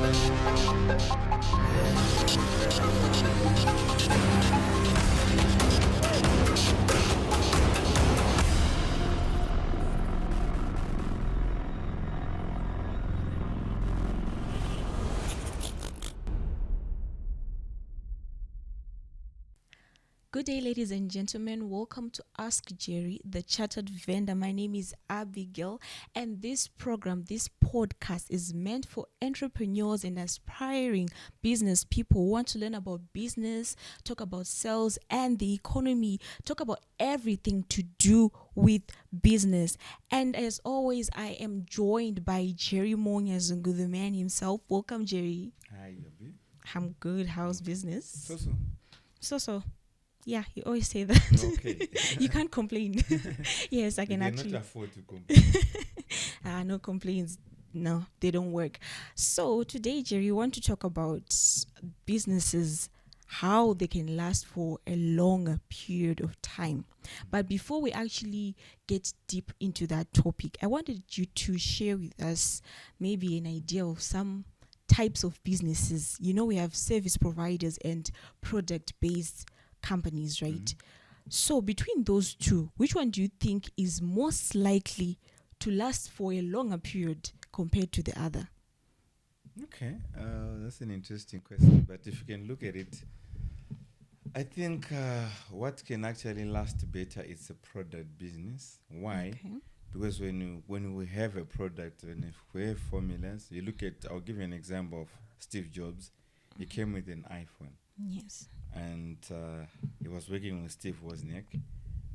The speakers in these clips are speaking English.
Good day, ladies and gentlemen. Welcome to Ask Jerry, the Chartered Vendor. My name is Abigail, and this podcast is meant for entrepreneurs and aspiring business people who want to learn about business, talk about sales and the economy, talk about everything to do with business. And as always, I am joined by Jerry Nyazungu, the man himself. Welcome, Jerry. Hi, Abby. I'm good. How's business? So. Yeah, you always say that. Okay. You can't complain. Yes, I can actually. actually. Not afford to complain. No complaints. No, they don't work. So today, Jerry, we want to talk about businesses, how they can last for a longer period of time. But before we actually get deep into that topic, I wanted you to share with us maybe an idea of some types of businesses. You know, we have service providers and product-based companies, right? Mm-hmm. So between those two, which one do you think is most likely to last for a longer period compared to the other? Okay, that's an interesting question. But if you can look at it, I think what can actually last better is a product business. Why? Okay. Because when we have a product, and if we have formulas, you look at, I'll give you an example of Steve Jobs. Mm-hmm. He came with an iPhone. Yes. And he was working with Steve Wozniak.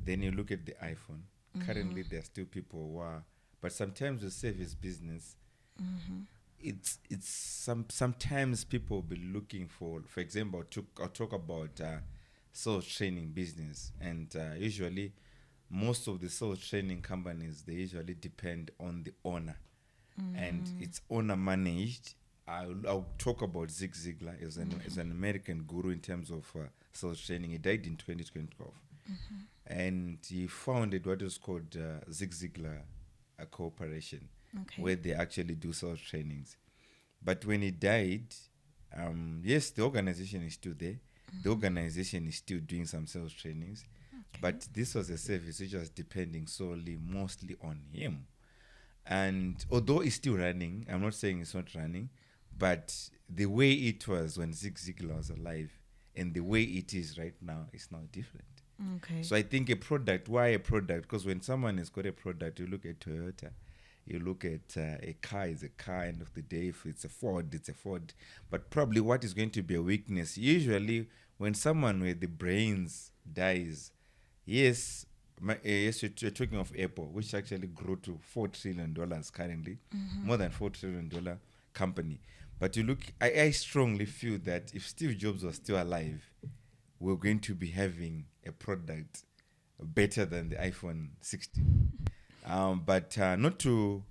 Then you look at the iPhone. Mm-hmm. Currently, there are still people who are, but sometimes with service business, mm-hmm. it's sometimes people will be looking for example, I'll talk about sales training business, and usually most of the sales training companies, they usually depend on the owner, mm-hmm. and it's owner managed. I'll talk about Zig Ziglar as an American guru in terms of sales training. He died in 2012. Mm-hmm. And he founded what is called Zig Ziglar Corporation, okay. where they actually do sales trainings. But when he died, yes, the organization is still there. Mm-hmm. The organization is still doing some sales trainings. Okay. But this was a service which was depending mostly on him. And although it's still running, I'm not saying it's not running, but the way it was when Zig Ziglar was alive and the way it is right now is now different. Okay. So I think a product, why a product? Because when someone has got a product, you look at Toyota, you look at a car is a car, end of the day. If it's a Ford, it's a Ford. But probably what is going to be a weakness, usually when someone with the brains dies, yes, you're talking of Apple, which actually grew to $4 trillion currently, mm-hmm. more than $4 trillion company. But you look, I strongly feel that if Steve Jobs was still alive, we're going to be having a product better than the iPhone 16. But not to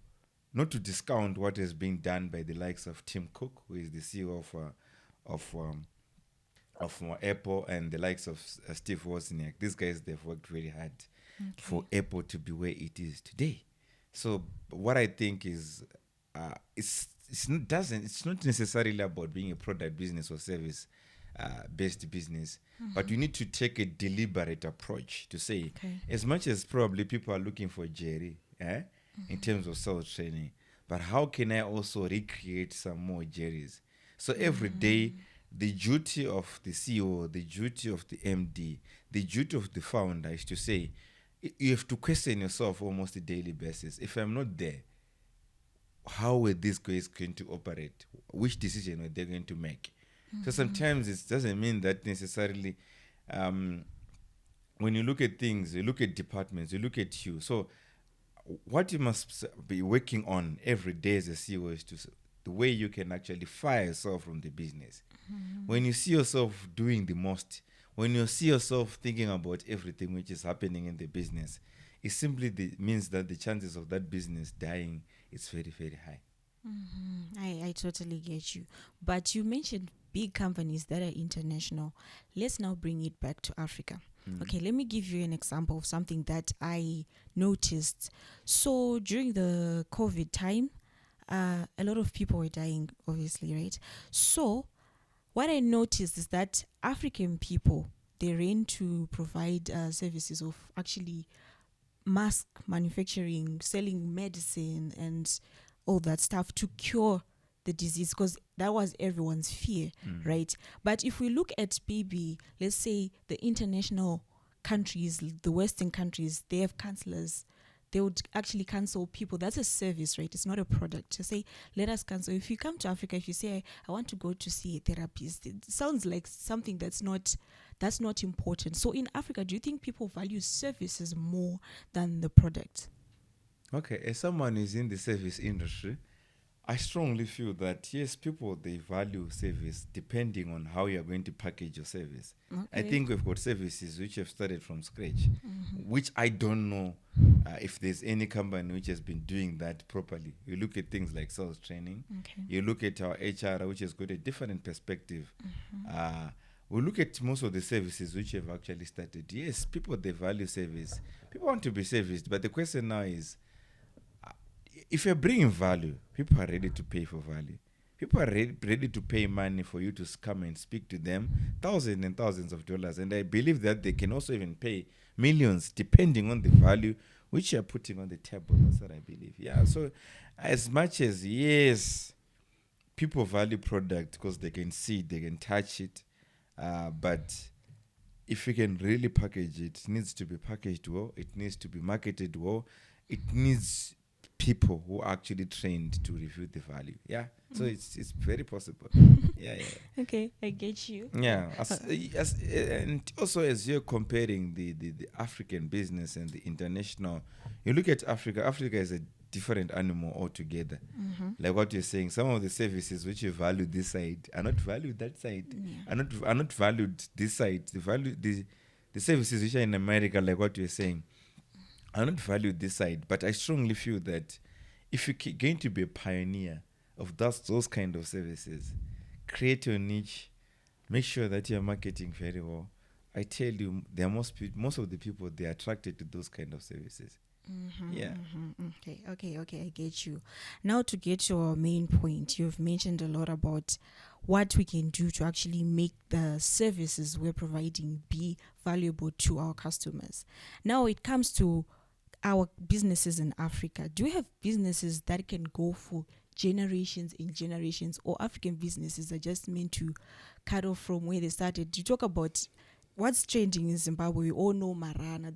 discount what is being done by the likes of Tim Cook, who is the CEO of Apple, and the likes of Steve Wozniak. These guys, they've worked very hard for Apple to be where it is today. So what I think is, it's not necessarily about being a product business or service based business, mm-hmm. but you need to take a deliberate approach to say, as much as probably people are looking for Jerry mm-hmm. in terms of sales training, but how can I also recreate some more Jerrys? So every day, the duty of the CEO, the duty of the MD, the duty of the founder is to say, you have to question yourself almost a daily basis. If I'm not there, how are these guys going to operate? Which decision are they going to make? Mm-hmm. So sometimes it doesn't mean that necessarily when you look at things, you look at departments, you look at you. So what you must be working on every day as a CEO is the way you can actually fire yourself from the business. Mm-hmm. When you see yourself doing the most, when you see yourself thinking about everything which is happening in the business, it simply means that the chances of that business dying is very, very high. Mm-hmm. I totally get you. But you mentioned big companies that are international. Let's now bring it back to Africa. Mm. Okay, let me give you an example of something that I noticed. So during the COVID time, a lot of people were dying, obviously, right? So what I noticed is that African people, they ran to provide services of actually mask manufacturing, selling medicine and all that stuff to cure the disease, because that was everyone's fear, right? But if we look at maybe, let's say, the international countries, the Western countries, they have counselors. They would actually cancel people. That's a service, right? It's not a product. To say, let us cancel. If you come to Africa, if you say, I want to go to see a therapist, it sounds like something that's not important. So in Africa, do you think people value services more than the product? Okay, as someone who's in the service industry, I strongly feel that yes, people they value service depending on how you're going to package your service. I think we've got services which have started from scratch, which I don't know if there's any company which has been doing that properly. You look at things like sales training, you look at our HR, which has got a different perspective. We look at most of the services which have actually started. Yes, people they value service. People want to be serviced, but the question now is, if you're bringing value, people are ready to pay for value. People are ready to pay money for you to come and speak to them, thousands and thousands of dollars. And I believe that they can also even pay millions depending on the value which you're putting on the table. That's what I believe. Yeah, so as much as, yes, people value product because they can see it, they can touch it. But if you can really package it, it needs to be packaged well, it needs to be marketed well, it needs people who are actually trained to review the value. Yeah, so it's very possible. Yeah. Okay, I get you. Yeah, and also as you're comparing the African business and the international, you look at Africa. Africa is a different animal altogether. Like what you're saying, some of the services which you value this side are not valued that side. Are not valued this side. The services which are in America, like what you're saying, are not valued this side. But I strongly feel that if you're going to be a pioneer of those kind of services, create your niche, make sure that you're marketing very well. I tell you, there are most of the people, they're attracted to those kind of services. Yeah. Okay, I get you. Now to get to our main point, you've mentioned a lot about what we can do to actually make the services we're providing be valuable to our customers. Now it comes to our businesses in Africa. Do you have businesses that can go for generations and generations, or African businesses are just meant to cut off from where they started? You talk about what's trending in Zimbabwe. We all know Marana.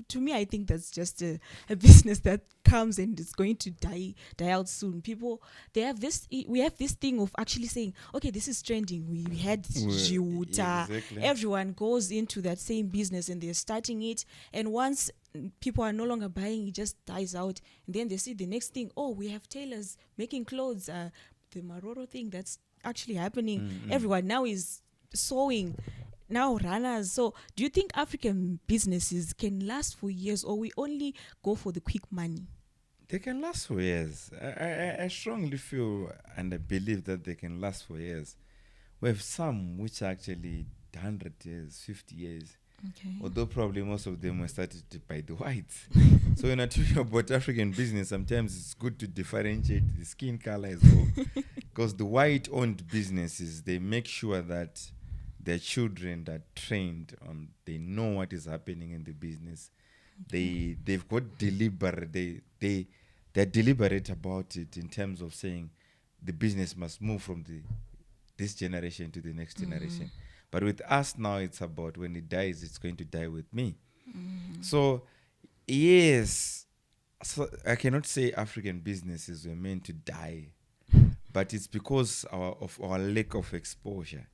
To me, I think that's just a business that comes and it's going to die out soon. People, we have this thing of actually saying, okay, this is trending. We had Jiuta. Exactly. Everyone goes into that same business and they're starting it. And once people are no longer buying, it just dies out. And then they see the next thing. Oh, we have tailors making clothes. The Maroro thing that's actually happening. Everyone now is sewing. Now runners. So do you think African businesses can last for years, or we only go for the quick money? They can last for years. I strongly feel and I believe that they can last for years. We have some which are actually 100 years, 50 years. Okay. Although probably most of them were started by the whites. So when I talk about African business, sometimes it's good to differentiate the skin color as well. Because the white-owned businesses, they make sure that their children are trained on, they know what is happening in the business. They've got deliberate, they're deliberate about it in terms of saying the business must move from this generation to the next generation. But with us now, it's about when it dies, it's going to die with me. So yes, so I cannot say African businesses were meant to die, but it's because of our lack of exposure.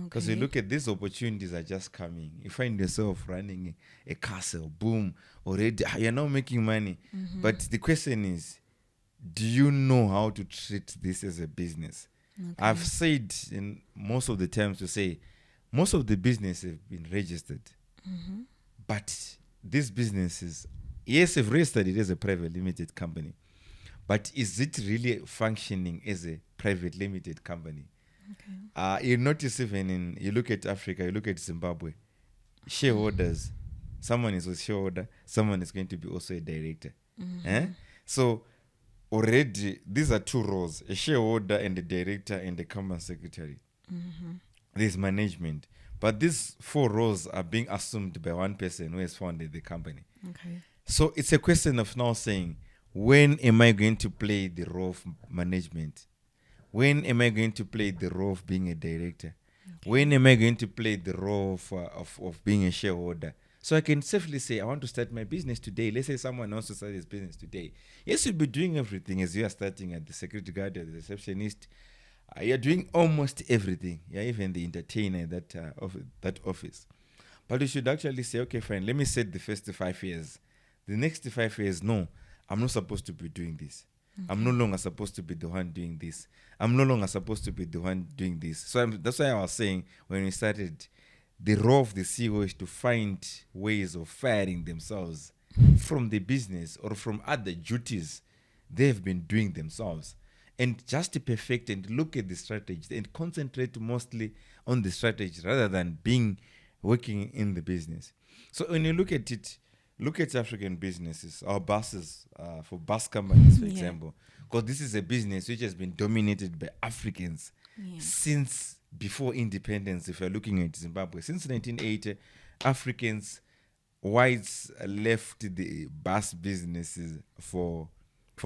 Because you look at these opportunities are just coming. You find yourself running a castle, boom, already you're now making money. But the question is, do you know how to treat this as a business? I've said in most of the times to say, most of the businesses have been registered. But these businesses, yes, have registered it as a private limited company. But is it really functioning as a private limited company? You notice even you look at Africa, you look at Zimbabwe, shareholders, someone is a shareholder, someone is going to be also a director. So already these are two roles: a shareholder and a director and a company secretary. There's management, but these four roles are being assumed by one person who has founded the company. Okay. So it's a question of now saying, when am I going to play the role of management? When am I going to play the role of being a director? When am I going to play the role of being a shareholder? So I can safely say, I want to start my business today. Let's say someone wants to start his business today. Yes, you'll be doing everything as you are starting at the security guard or the receptionist. You're doing almost everything. You're even the entertainer in that office. But you should actually say, okay, fine, let me set the first 5 years. The next 5 years, no, I'm not supposed to be doing this. I'm no longer supposed to be the one doing this. I'm no longer supposed to be the one doing this. So that's why I was saying when we started, the role of the CEO is to find ways of firing themselves from the business or from other duties they've been doing themselves. And just to perfect and look at the strategy and concentrate mostly on the strategy rather than working in the business. So when you look at it, look at African businesses, our buses, for bus companies, for example, because this is a business which has been dominated by Africans since before independence. If you're looking at Zimbabwe, since 1980, Africans, whites left the bus businesses for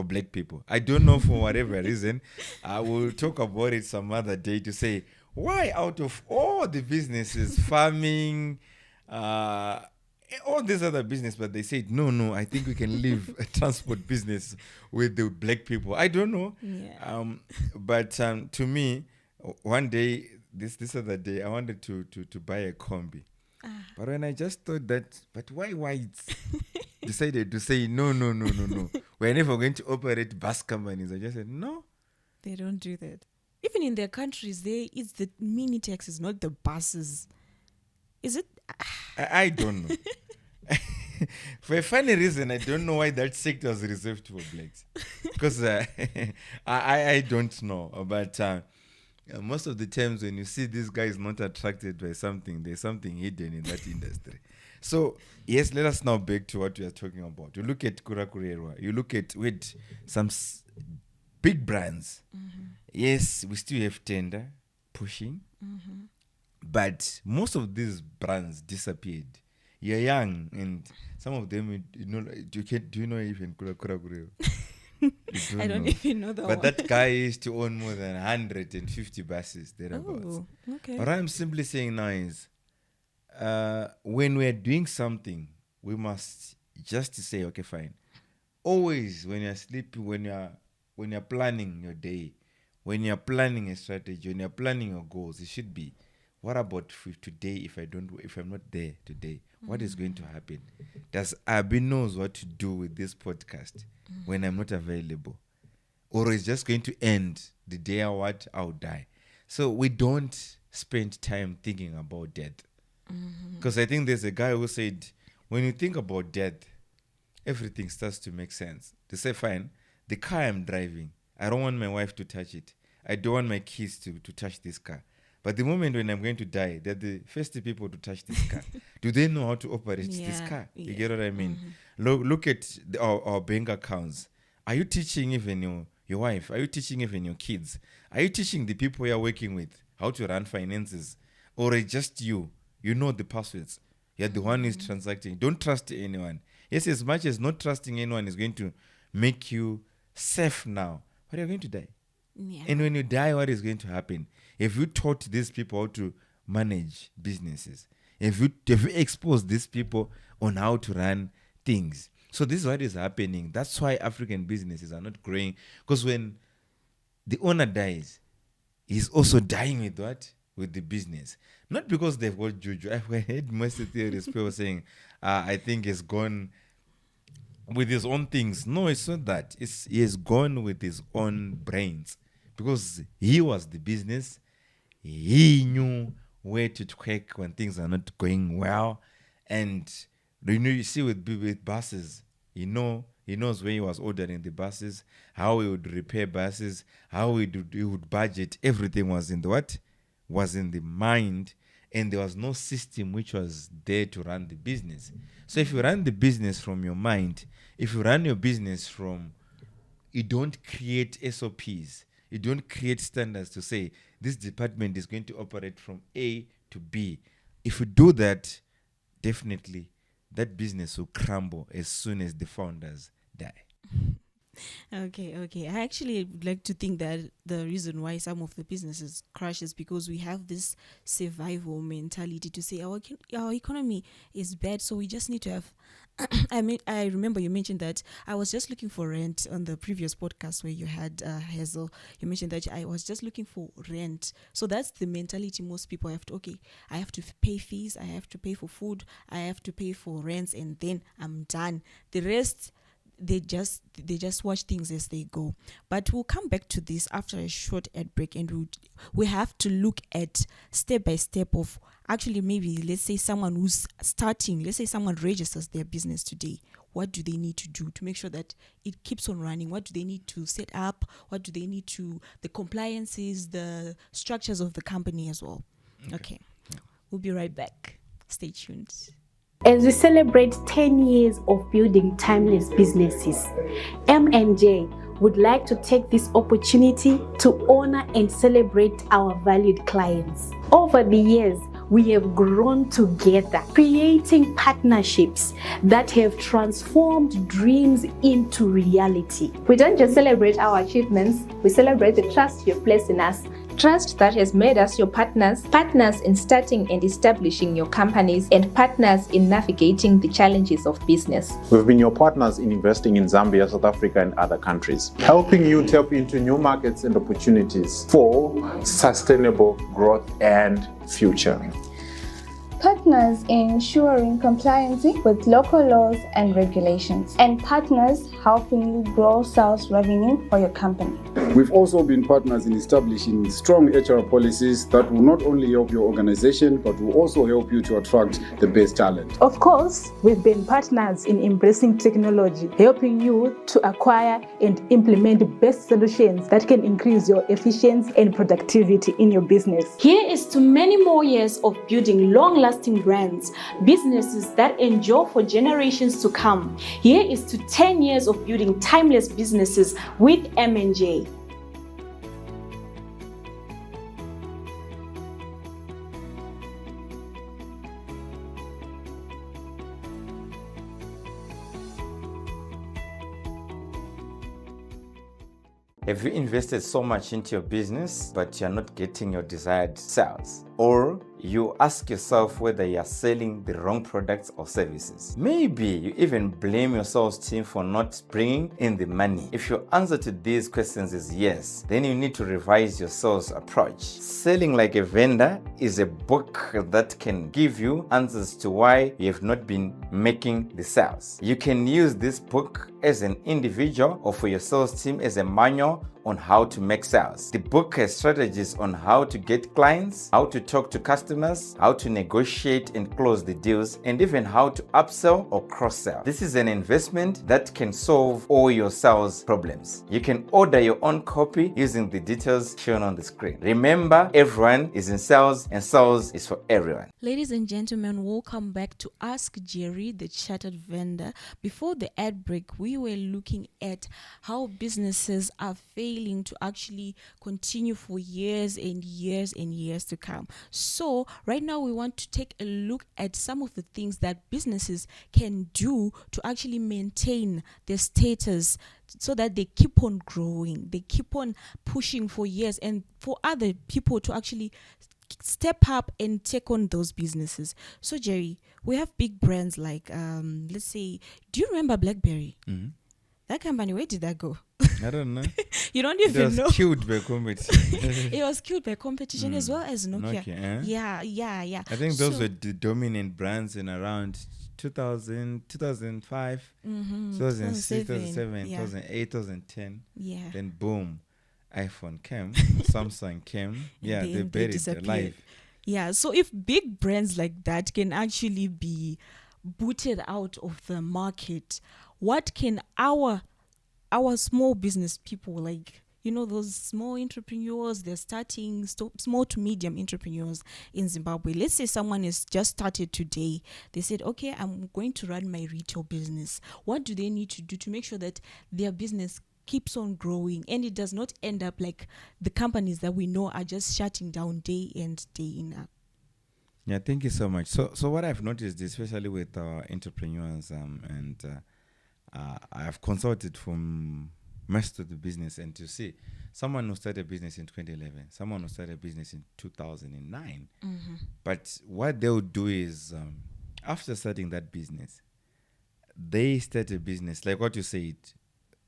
black people. I don't know for whatever reason. I will talk about it some other day to say why out of all the businesses, farming, all these other business, but they said no, I think we can leave a transport business with the black people. I don't know. But to me, one day, this other day, I wanted to buy a combi. But when I just thought that, but why whites decided to say no, we're never going to operate bus companies, I just said no. They don't do that. Even in their countries, it's the mini taxis, not the buses. Is it? I don't know. For a funny reason, I don't know why that sector was reserved for blacks. Because I don't know. But most of the times when you see this guy is not attracted by something, there's something hidden in that industry. So, yes, let us now back to what we are talking about. You look at Kurakurerwa, you look at with some big brands. Yes, we still have tender pushing, but most of these brands disappeared. You're young, and some of them, do you know even Kurakurerwa? I don't even know that But one. that guy used to own more than 150 buses thereabouts. Oh, okay. What I'm simply saying now is, when we're doing something, we must just say, okay, fine. Always when you're sleeping, when you're planning your day, when you're planning a strategy, when you're planning your goals, it should be, what about today? If I'm not there today, what is going to happen? Does Abi knows what to do with this podcast when I'm not available, or is just going to end the day I'll die? So we don't spend time thinking about death, because I think there's a guy who said, when you think about death, everything starts to make sense. They say, fine, the car I'm driving, I don't want my wife to touch it. I don't want my kids to touch this car. But the moment when I'm going to die, they're the first people to touch this car. Do they know how to operate this car? You get what I mean? Look at our bank accounts. Are you teaching even your wife? Are you teaching even your kids? Are you teaching the people you're working with how to run finances? Or is just you? You know the passwords. You're the one who's transacting. Don't trust anyone. Yes, as much as not trusting anyone is going to make you safe now, but you're going to die. And when you die, what is going to happen? If you taught these people how to manage businesses, if you exposed these people on how to run things. So this is what is happening. That's why African businesses are not growing. Because when the owner dies, he's also dying with what? With the business. Not because they've got juju. I've heard most theories people saying, I think he's gone with his own things. No, it's not that. He has gone with his own brains. Because he was the business. He knew where to tweak when things are not going well. And you see with buses, he knows where he was ordering the buses, how he would repair buses, how he would budget. Everything was in the what? Was in the mind, and there was no system which was there to run the business. So if you run the business from your mind, if you run your business from you don't create SOPs. You don't create standards to say this department is going to operate from A to B. If you do that, definitely that business will crumble as soon as the founders die. Okay. I actually would like to think that the reason why some of the businesses crash is because we have this survival mentality to say our economy is bad, so we just need to have. I remember you mentioned that I was just looking for rent on the previous podcast where you had Hazel. You mentioned that I was just looking for rent. So that's the mentality most people have to. Okay, I have to pay fees, I have to pay for food, I have to pay for rents, and then I'm done. The rest they just watch things as they go. But we'll come back to this after a short ad break, and we have to look at step by step of actually, maybe let's say someone who's starting, let's say someone registers their business today. What do they need to do to make sure that it keeps on running? What do they need to set up? What do they need to, the compliances, the structures of the company as well? Okay. We'll be right back. Stay tuned. As we celebrate 10 years of building timeless businesses, M&J would like to take this opportunity to honor and celebrate our valued clients. Over the years, we have grown together, creating partnerships that have transformed dreams into reality. We don't just celebrate our achievements, we celebrate the trust you've placed in us. Trust that has made us your partners in starting and establishing your companies, and partners in navigating the challenges of business. We've been your partners in investing in Zambia, South Africa, and other countries, helping you tap into new markets and opportunities for sustainable growth and future. Partners in ensuring compliance with local laws and regulations, and partners helping you grow sales revenue for your company. We've also been partners in establishing strong HR policies that will not only help your organization, but will also help you to attract the best talent. Of course, we've been partners in embracing technology, helping you to acquire and implement the best solutions that can increase your efficiency and productivity in your business. Here is to many more years of building long-lasting brands, businesses that endure for generations to come. Here is to 10 years of building timeless businesses with M&J. Have you invested so much into your business, but you're not getting your desired sales? Or you ask yourself whether you are selling the wrong products or services. Maybe you even blame your sales team for not bringing in the money. If your answer to these questions is yes, then you need to revise your sales approach. Selling Like a Vendor is a book that can give you answers to why you have not been making the sales. You can use this book as an individual or for your sales team as a manual on how to make sales. The book has strategies on how to get clients, how to talk to customers, how to negotiate and close the deals, and even how to upsell or cross-sell. This is an investment that can solve all your sales problems. You can order your own copy using the details shown on the screen. Remember, everyone is in sales and sales is for everyone. Ladies and gentlemen, welcome back to Ask Jerry, the Chartered Vendor. Before the ad break, we were looking at how businesses are failing to actually continue for years and years and years to come. So right now we want to take a look at some of the things that businesses can do to actually maintain their status so that they keep on growing, they keep on pushing for years, and for other people to actually step up and take on those businesses. So Jerry, we have big brands like let's say, do you remember BlackBerry? Mm-hmm. That company, where did that go? I don't know. You don't even know. It was killed by competition. It was killed by competition as well as Nokia. Yeah. I think those were the dominant brands in around 2000, 2005, 2006, 2007, 2008, 2010. Yeah. Then boom, iPhone came, Samsung came. Yeah, they buried it alive. Yeah, so if big brands like that can actually be booted out of the market, what can our small business people, like, you know, those small entrepreneurs, they're starting small to medium entrepreneurs in Zimbabwe. Let's say someone has just started today. They said, okay, I'm going to run my retail business. What do they need to do to make sure that their business keeps on growing, and it does not end up like the companies that we know are just shutting down day in, day in. Yeah, thank you so much. So what I've noticed, especially with entrepreneurs, I've consulted from most of the business, and to see someone who started a business in 2011, someone who started a business in 2009. But what they'll do is, after starting that business, they start a business, like what you said,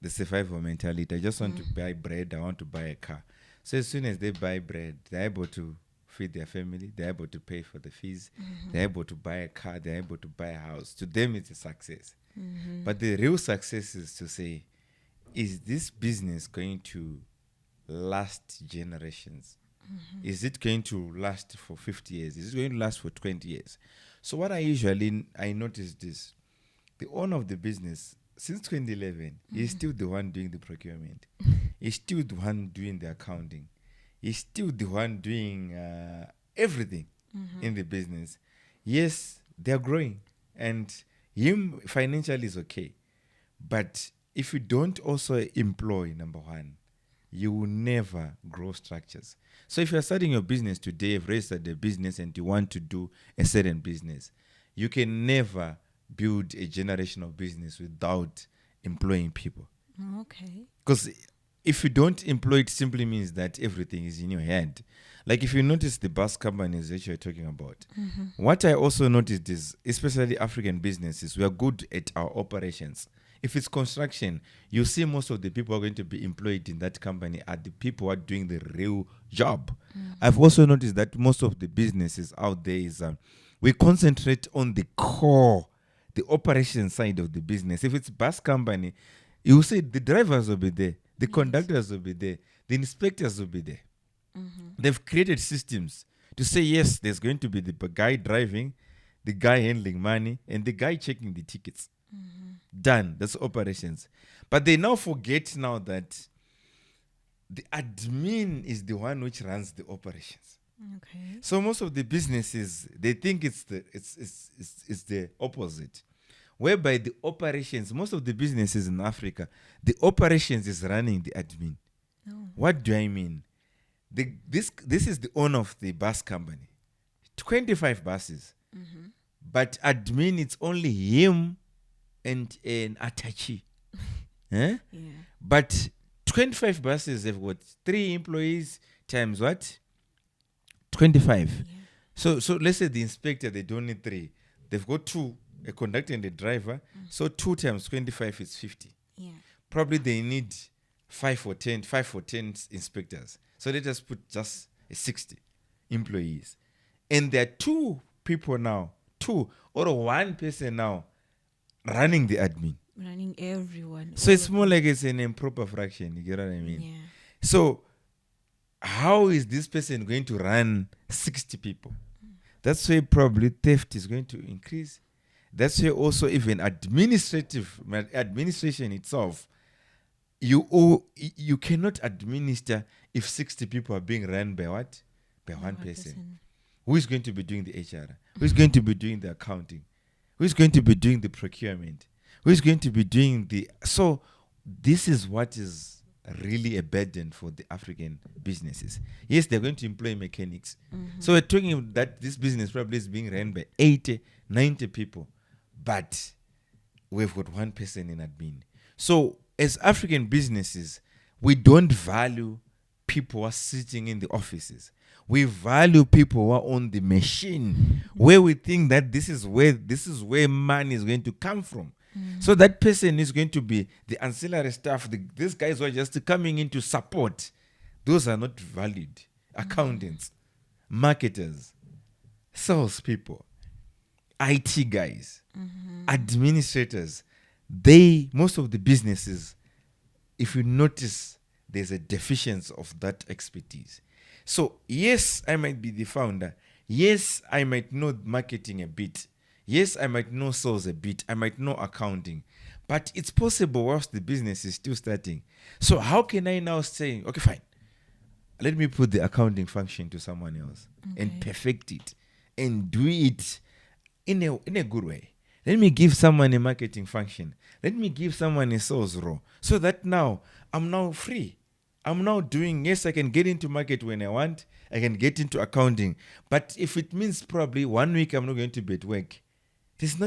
the survival mentality. I just want to buy bread, I want to buy a car. So as soon as they buy bread, they're able to feed their family, they're able to pay for the fees, they're able to buy a car, they're able to buy a house. To them, it's a success. But the real success is to say, is this business going to last generations? Is it going to last for 50 years? Is it going to last for 20 years? So what I noticed is, the owner of the business, since 2011, he's still the one doing the procurement. He's still the one doing the accounting. He's still the one doing everything in the business. Yes, they're growing, and him financially is okay. But if you don't also employ, number one, you will never grow structures. So if you're starting your business today, you've registered a business and you want to do a certain business, you can never build a generation of business without employing people. Okay. Because if you don't employ, it simply means that everything is in your head. Like if you notice the bus companies that you're talking about, what I also noticed is, especially African businesses, we are good at our operations. If it's construction, you see most of the people who are going to be employed in that company are the people who are doing the real job. I've also noticed that most of the businesses out there is, we concentrate on the core, the operation side of the business. If it's bus company, you see the drivers will be there, the conductors will be there, the inspectors will be there. They've created systems to say, yes, there's going to be the guy driving, the guy handling money, and the guy checking the tickets. Done. That's operations. But they now forget now that the admin is the one which runs the operations. Okay. So most of the businesses, they think it's the opposite. Whereby the operations, most of the businesses in Africa, the operations is running the admin. What do I mean? This is the owner of the bus company. 25 buses. But admin, it's only him and an attaché. Yeah. But 25 buses have got 3 employees times what? 25. So let's say the inspector, they don't need 3. They've got 2, a conductor and a driver. So 2 times 25 is 50. Yeah. Probably they need 5 or 10 inspectors. So let us put just 60 employees. And there are 2 people now, 2 or 1 person now running the admin. Running everyone. So it's more like it's an improper fraction. You get what I mean? Yeah. So how is this person going to run 60 people? That's why probably theft is going to increase. That's why also even administration itself, you cannot administer if 60 people are being run by what? By one person. Who is going to be doing the HR? Who is going to be doing the accounting? Who is going to be doing the procurement? Who is going to be doing the... So this is what is really a burden for the African businesses. Yes, they're going to employ mechanics. So we're talking that this business probably is being run by 80, 90 people. But we've got 1 person in admin. So as African businesses, we don't value people who are sitting in the offices. We value people who are on the machine, where we think that this is where money is going to come from. So that person is going to be the ancillary staff. These guys who are just coming in to support. Those are not valued. Accountants, marketers, salespeople, IT guys, administrators. Most of the businesses, if you notice, there's a deficiency of that expertise. So yes, I might be the founder. Yes, I might know marketing a bit. Yes, I might know sales a bit. I might know accounting. But it's possible whilst the business is still starting. So how can I now say, okay, fine, let me put the accounting function to someone else and perfect it and do it in a good way. Let me give someone a marketing function. Let me give someone a sales role so that now I'm now free. I'm now doing, yes, I can get into market when I want. I can get into accounting. But if it means probably 1 week I'm not going to be at work, there's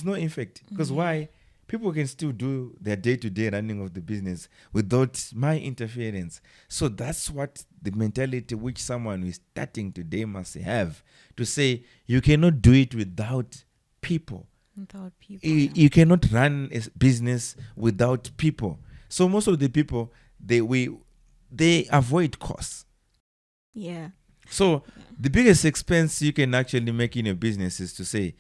no effect. Because why? People can still do their day-to-day running of the business without my interference. So that's what the mentality which someone who is starting today must have, to say you cannot do it without people. Without people. You cannot run a business without people. So most of the people, they avoid costs. Yeah. So the biggest expense you can actually make in your business is to say,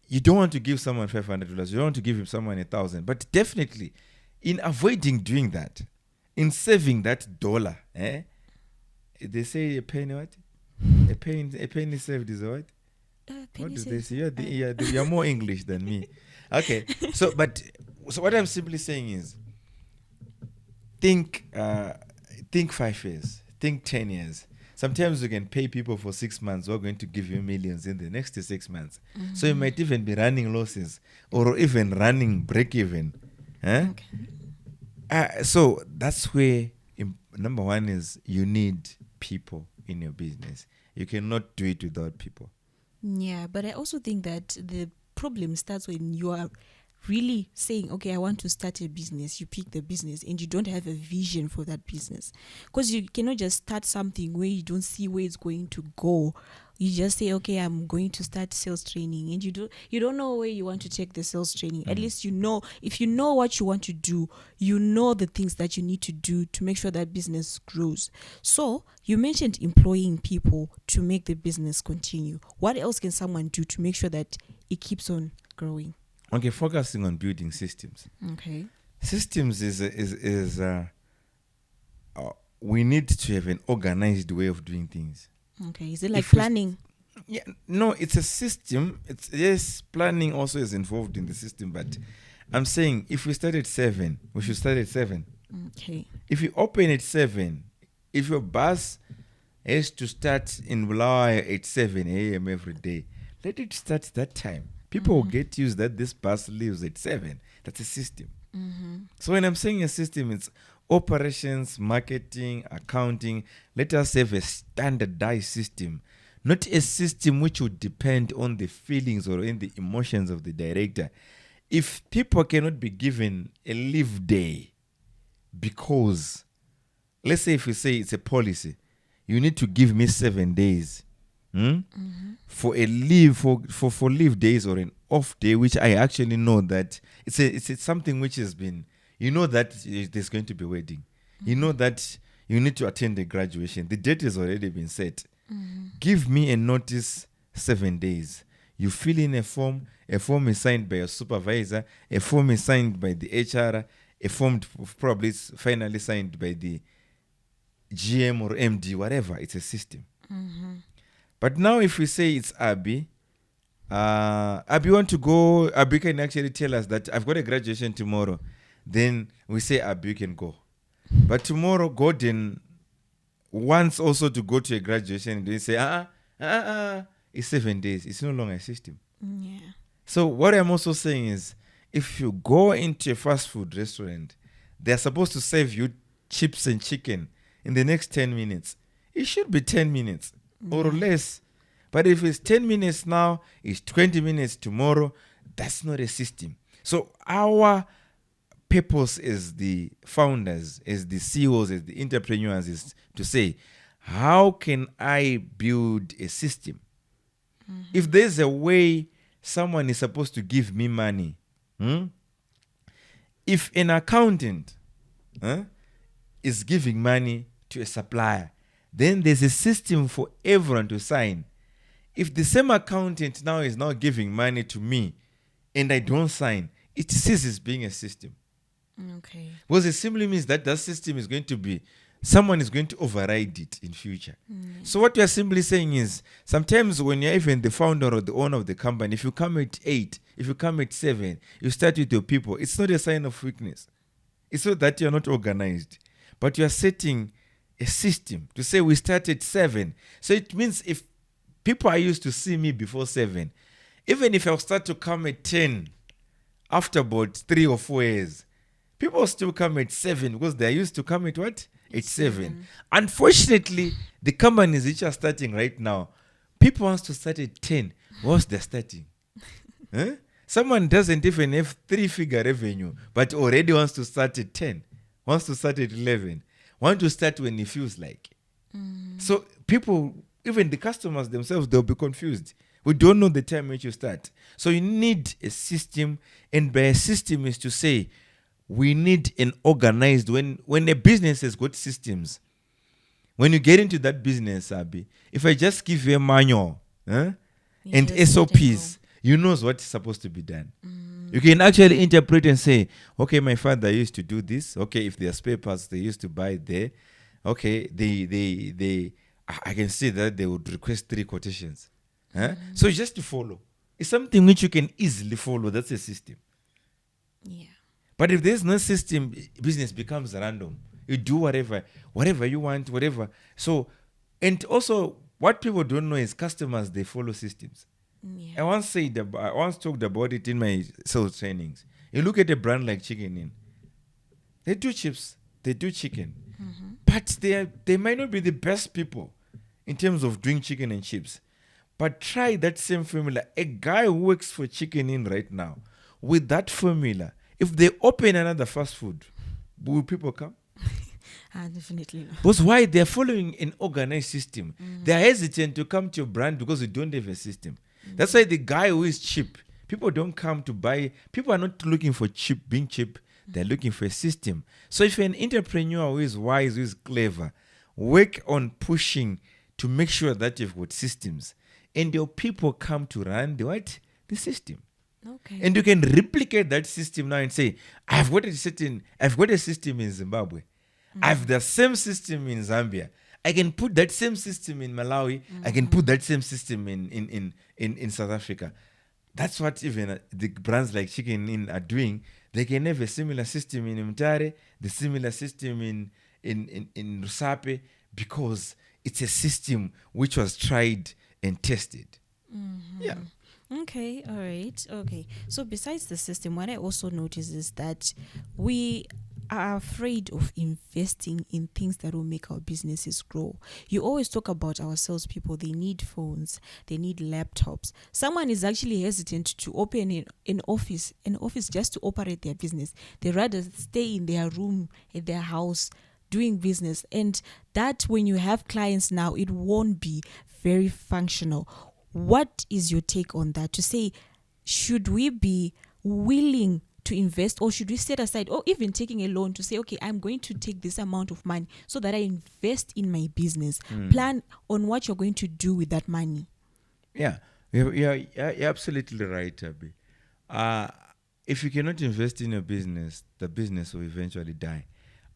you don't want to give someone $500, you don't want to give him someone $1,000. But definitely, in avoiding doing that, in saving that dollar, they say a penny what? A penny saved is what? What do they say? You're more English than me. Okay. So what I'm simply saying is, think 5 years, think 10 years. Sometimes you can pay people for 6 months who are going to give you millions in the next 6 months. So you might even be running losses or even running break even. So that's where number one is, you need people in your business. You cannot do it without people. Yeah, but I also think that the problem starts when you are really saying, okay, I want to start a business. You pick the business and you don't have a vision for that business, because you cannot just start something where you don't see where it's going to go. You just say, okay, I'm going to start sales training, and you don't know where you want to take the sales training. At least you know, if you know what you want to do, you know the things that you need to do to make sure that business grows. So you mentioned employing people to make the business continue. What else can someone do to make sure that it keeps on growing? Okay, focusing on building systems. Okay. Systems we need to have an organized way of doing things. Okay, is it like planning? No, it's a system. Yes, planning also is involved in the system, but I'm saying if we start at 7, we should start at 7. Okay. If you open at 7, if your bus has to start in Bulawayo at 7 a.m. every day, let it start that time. People will get used that this bus leaves at 7. That's a system. So when I'm saying a system, it's operations, marketing, accounting. Let us have a standardized system, not a system which would depend on the feelings or in the emotions of the director. If people cannot be given a leave day, because let's say if you say it's a policy, you need to give me 7 days for a leave, for leave days or an off day, which I actually know that it's something which has been, you know that there's going to be wedding. You know that you need to attend the graduation. The date has already been set. Give me a notice 7 days. You fill in a form is signed by your supervisor, a form is signed by the HR, a form probably is finally signed by the GM or MD, whatever. It's a system. But now if we say it's Abby want to go, Abby can actually tell us that I've got a graduation tomorrow. Then we say Abby, you can go. But tomorrow Gordon wants also to go to a graduation, and they say, it's 7 days. It's no longer a system. Yeah. So what I'm also saying is, if you go into a fast food restaurant, they're supposed to serve you chips and chicken in the next 10 minutes. It should be 10 minutes or less. But if it's 10 minutes now, it's 20 minutes tomorrow, that's not a system. So our purpose as the founders, as the CEOs, as the entrepreneurs is to say, how can I build a system? If there's a way someone is supposed to give me money, if an accountant is giving money to a supplier, then there's a system for everyone to sign. If the same accountant now is now giving money to me and I don't sign, it ceases being a system. Okay. Because it simply means that that system is going to be, someone is going to override it in future. So what we are simply saying is, sometimes when you're even the founder or the owner of the company, if you come at 8, if you come at 7, you start with your people, it's not a sign of weakness. It's not that you're not organized, but you're setting a system to say we start at 7. So it means if people are used to see me before 7, even if I'll start to come at 10 after about 3 or 4 years, People still come at 7 because they're used to come at what? At 7. Unfortunately, the companies which are starting right now, people wants to start at 10 whilst they're starting. Huh? Someone doesn't even have 3-figure revenue, but already wants to start at 10, wants to start at 11, want to start when he feels like. So people, even the customers themselves, they'll be confused. We don't know the time which you start. So you need a system, and by a system is to say, we need an organized, when a business has got systems, when you get into that business, Abi, if I just give you a manual and SOPs, you know what's supposed to be done. You can actually interpret and say, okay, my father used to do this. Okay, if there are spare parts, they used to buy there. Okay, I can see that they would request 3 quotations. So just to follow. It's something which you can easily follow. That's a system. Yeah. But if there's no system, business becomes random. You do whatever you want, whatever. So, and also what people don't know is customers, they follow systems. Yeah. I once talked about it in my sales trainings. You look at a brand like Chicken Inn. They do chips, they do chicken, but they might not be the best people in terms of doing chicken and chips. But try that same formula. A guy who works for Chicken Inn right now, with that formula, if they open another fast food, will people come? Definitely not. Because why? They're following an organized system. They're hesitant to come to your brand because you don't have a system. That's why the guy who is cheap, people don't come to buy. People are not looking for being cheap. They're looking for a system. So if you're an entrepreneur who is wise, who is clever, work on pushing to make sure that you've got systems. And your people come to run the system. Okay. And you can replicate that system now and say, I've got a system in Zimbabwe. I have the same system in Zambia. I can put that same system in Malawi. I can put that same system in South Africa. That's what even the brands like Chicken Inn are doing. They can have a similar system in Mtare, the similar system in Rusape, because it's a system which was tried and tested. Yeah. Okay, all right. Okay. So besides the system, what I also notice is that we are afraid of investing in things that will make our businesses grow. You always talk about our salespeople. They need phones. They need laptops. Someone is actually hesitant to open an office just to operate their business. They rather stay in their room, at their house, doing business. And that when you have clients now, it won't be very functional. What is your take on that? To say, should we be willing to invest, or should we set aside, or even taking a loan to say, okay, I'm going to take this amount of money so that I invest in my business? Plan on what you're going to do with that money. Yeah, you're absolutely right, Abby. If you cannot invest in your business, the business will eventually die.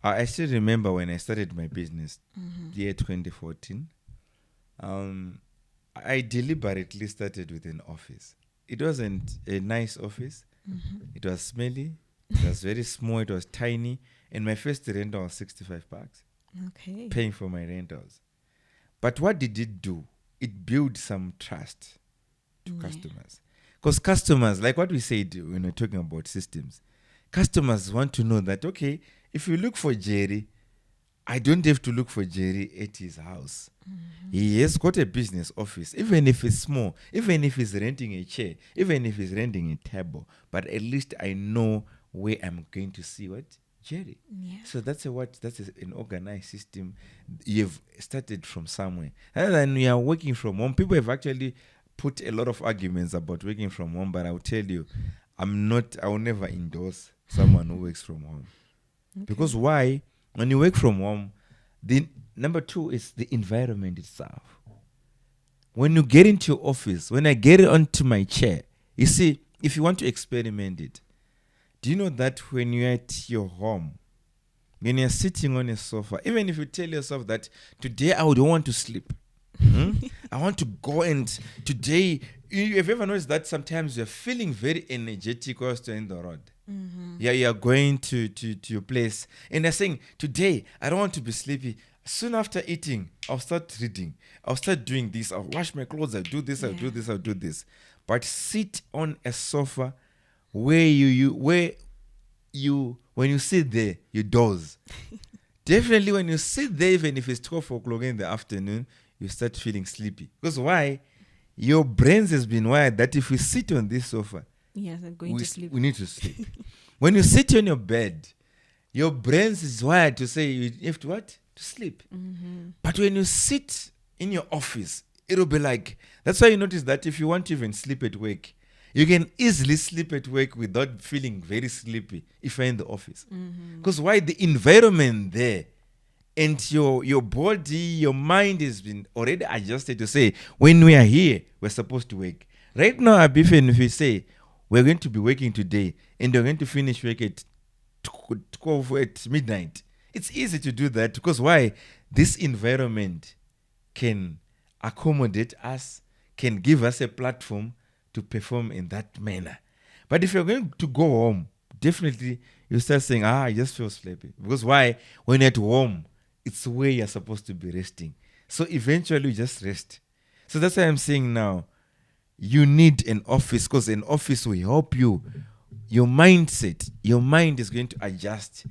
I still remember when I started my business, year 2014. I deliberately started with an office. It wasn't a nice office. It was smelly. It was very small. It was tiny. And my first rental was $65. Okay. Paying for my rentals. But what did it do? It built some trust to customers. Because customers, like what we said when we're talking about systems, customers want to know that, okay, if you look for Jerry, I don't have to look for Jerry at his house. He has got a business office, even if it's small, even if he's renting a chair, even if he's renting a table. But at least I know where I'm going to see what? Jerry. Yeah. So that's an organized system. You've started from somewhere. Other than we are working from home, people have actually put a lot of arguments about working from home, but I'll tell you, I will never endorse someone who works from home. Okay. Because why? When you work from home, the number 2 is the environment itself. When you get into your office, when I get onto my chair, you see, if you want to experiment it, do you know that when you're at your home, when you're sitting on a sofa, even if you tell yourself that today I don't want to sleep, I want to go, and today, have you ever noticed that sometimes you're feeling very energetic whilst you're in the road? Yeah, you're going to your place, and they're saying, today I don't want to be sleepy. Soon after eating, I'll start reading. I'll start doing this. I'll wash my clothes. I'll do this. I'll do this. I'll do this. But sit on a sofa where when when you sit there, you doze. Definitely when you sit there, even if it's 12 o'clock in the afternoon, you start feeling sleepy. Because why? Your brains has been wired that if we sit on this sofa, Yes, I'm going to sleep. we need to sleep. When you sit on your bed, your brains is wired to say you have to what? To sleep. But when you sit in your office, it'll be like, that's why you notice that if you want to even sleep at work, you can easily sleep at work without feeling very sleepy if you're in the office. Because why? The environment there and your body, your mind has been already adjusted to say, when we are here, we're supposed to work. Right now, Abifen, if we say, we're going to be working today and we're going to finish work at 12 at midnight, it's easy to do that because why? This environment can accommodate us, can give us a platform to perform in that manner. But if you're going to go home, definitely you start saying, I just feel sleepy. Because why? When you're at home, it's where you're supposed to be resting. So eventually you just rest. So that's why I'm saying now, you need an office because an office will help you. Your mindset, your mind is going to adjust.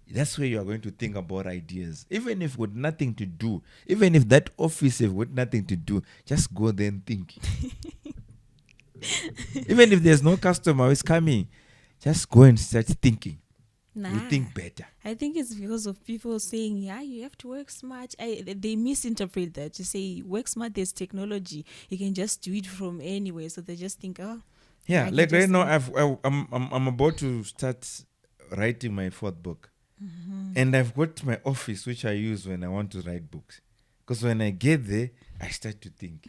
That's where you are going to think about ideas. Even if with nothing to do, even if that office is with nothing to do, just go there and think. Even if there's no customer who's coming, just go and start thinking. You think better. I think it's because of people saying, yeah, you have to work smart. They misinterpret that to say work smart, there's technology. You can just do it from anywhere. So they just think, yeah, I like right just now, I'm about to start writing my 4th book. And I've got my office, which I use when I want to write books. Because when I get there, I start to think.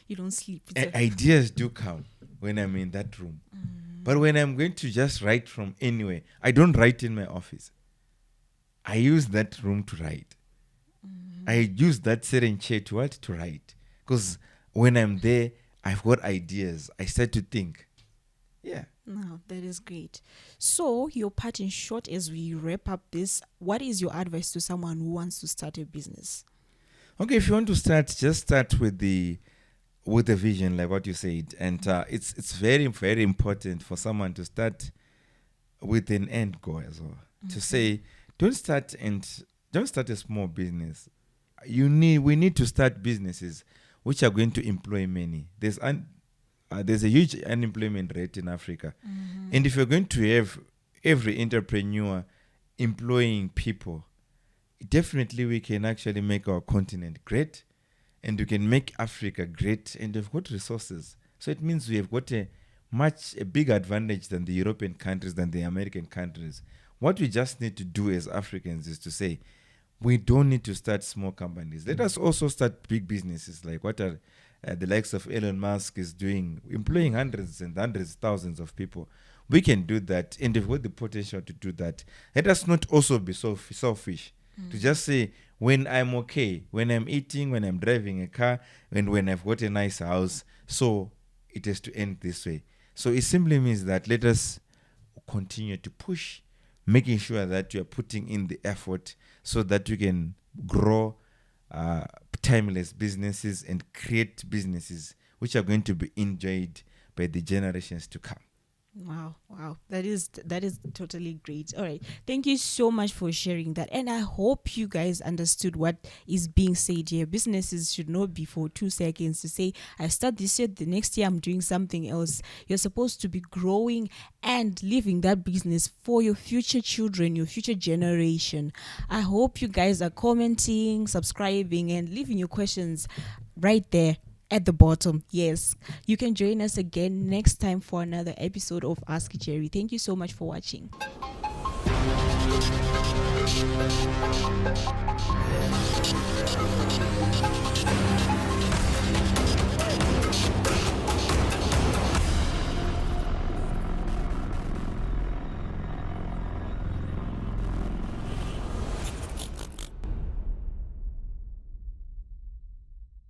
you don't sleep. Ideas do come when I'm in that room. But when I'm going to just write from anywhere, I don't write in my office. I use that room to write. I use that certain chair to what? To write. Because when I'm there, I've got ideas. I start to think. Yeah. No, that is great. So, your part in short, as we wrap up this, what is your advice to someone who wants to start a business? Okay, if you want to start, just start with the vision, like what you said, and it's very, very important for someone to start with an end goal as well. To say, don't start a small business. We need to start businesses which are going to employ many. There's a huge unemployment rate in Africa, and if you're going to have every entrepreneur employing people, definitely we can actually make our continent great. And we can make Africa great, and we've got resources. So it means we have got a big advantage than the European countries, than the American countries. What we just need to do as Africans is to say, we don't need to start small companies. Let us also start big businesses, like what are the likes of Elon Musk is doing, employing hundreds and hundreds, thousands of people. We can do that, and we've got the potential to do that. Let us not also be so selfish to just say, when I'm okay, when I'm eating, when I'm driving a car, and when I've got a nice house, so it has to end this way. So it simply means that let us continue to push, making sure that you are putting in the effort so that you can grow timeless businesses and create businesses which are going to be enjoyed by the generations to come. Wow. That is totally great. All right. Thank you so much for sharing that. And I hope you guys understood what is being said here. Businesses should not be for 2 seconds to say, I start this year, the next year I'm doing something else. You're supposed to be growing and leaving that business for your future children, your future generation. I hope you guys are commenting, subscribing, and leaving your questions right there at the bottom. Yes, you can join us again next time for another episode of Ask Jerry. Thank you so much for watching.